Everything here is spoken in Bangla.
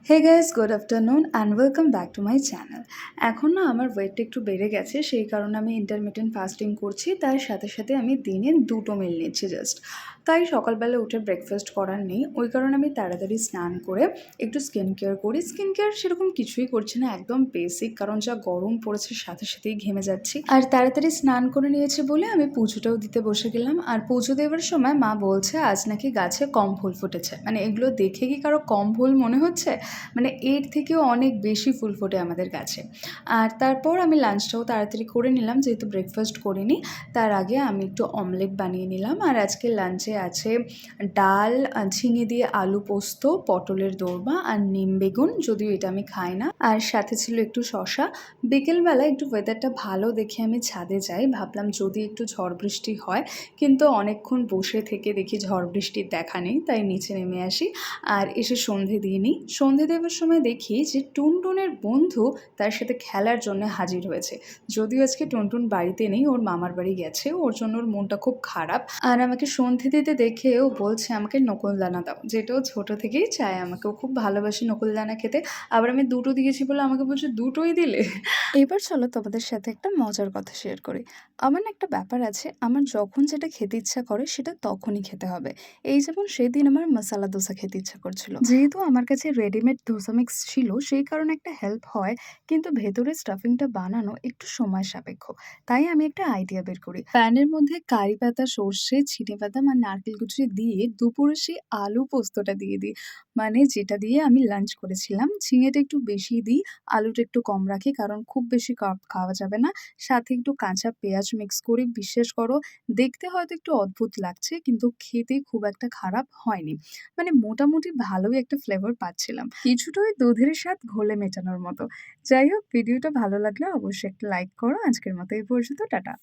Hey guys, good afternoon and welcome back to my channel. এখন না আমার ওয়েটটা একটু বেড়ে গেছে, সেই কারণে আমি ইন্টারমিটেন্ট ফাস্টিং করছি। তার সাথে সাথে আমি দিনে 2টো মিল নিচ্ছি জাস্ট। তাই সকালবেলা উঠে ব্রেকফাস্ট করার নেই, ওই কারণে আমি তাড়াতাড়ি স্নান করে একটু স্কিন কেয়ার করি। স্কিন কেয়ার সেরকম কিছুই করছি না, একদম বেসিক, কারণ যা গরম পড়েছে সাথে সাথেই ঘেমে যাচ্ছি। আর তাড়াতাড়ি স্নান করে নিয়েছি বলে আমি পুজোটাও দিতে বসে গেলাম। আর পুজো দেওয়ার সময় মা বলছে আজ নাকি গাছে কম ফুল ফুটেছে। মানে এগুলো দেখে কি কারো কম ফুল মনে হচ্ছে? মানে এর থেকেও অনেক বেশি ফুল ফোটে আমাদের গাছে। আর তারপর আমি লাঞ্চটাও তাড়াতাড়ি করে নিলাম, যেহেতু ব্রেকফাস্ট করিনি। তার আগে আমি একটু অমলেট বানিয়ে নিলাম। আর আজকে লাঞ্চে আছে ডাল, ঝিঙে দিয়ে আলু পোস্ত, পটলের দোরমা আর নিম বেগুন, যদিও এটা আমি খাই না। আর সাথে ছিল একটু শশা। বিকেলবেলা একটু ওয়েদারটা ভালো দেখে আমি ছাদে যাই, ভাবলাম যদি একটু ঝড় বৃষ্টি হয়, কিন্তু অনেকক্ষণ বসে থেকে দেখি ঝড় বৃষ্টির দেখা নেই, তাই নিচে নেমে আসি। আর এসে সন্ধে দিয়ে নিই। সন্ধে দেওয়ার সময় দেখি যে টুনটুনের বন্ধু তার সাথে খেলার জন্য হাজির হয়েছে। যদিও আজকে টুনটুন বাড়িতে নেই, ওর মামার বাড়ি গেছে, ওর জন্য ওর মনটা খুব খারাপ। আর আমাকে সন্ধে দিতে দেখে ও বলছে আমাকে নকুলদানা দাও, যেটাও ছোট থেকেই চায় আমাকে, ও খুব ভালোবাসে নকুলদানা খেতে। আবার আমি দুটো দিয়েছি বলে আমাকে বলছে দুটোই দিলে। এবার চলো তোমাদের সাথে একটা মজার কথা শেয়ার করি। আমার না একটা ব্যাপার আছে, আমার যখন যেটা খেতে ইচ্ছা করে সেটা তখনই খেতে হবে। এই যেমন সেদিন আমার মসালা দোসা খেতে ইচ্ছা করছিল, যেহেতু আমার কাছে রেডিমেড দোসা মিক্স ছিল সেই কারণে একটা হেল্প হয়, কিন্তু ভেতরে স্টাফিংটা বানানো একটু সময় সাপেক্ষ। তাই আমি একটা আইডিয়া বের করি, প্যানের মধ্যে কারি পাতা, সর্ষে, চিনেবাদাম আর নারকেল কুচি দিয়ে দুপুরে সেই আলু পোস্তটা দিয়ে দিই। মানে যেটা দিয়ে আমি লাঞ্চ করেছিলাম। ঝিঙেটা একটু বেশি দিই, আলুটা একটু কম রাখি, কারণ খুব বেশি কার্ব খাওয়া যাবে না। সাথে একটু কাঁচা পেঁয়াজ মিক্স করি। বিশ্বাস করো, দেখতে হয়তো একটু অদ্ভুত লাগছে, কিন্তু খেতে খুব একটা খারাপ হয়নি। মানে মোটামুটি ভালোই একটা ফ্লেভার পাচ্ছিলাম। কিছুটা ওই দুধের স্বাদ ঘোলে মেটানোর মতো। যাই হোক, ভিডিওটা ভালো লাগলে অবশ্যই একটা লাইক করো। আজকের মতো এই পর্যন্ত, টাটা।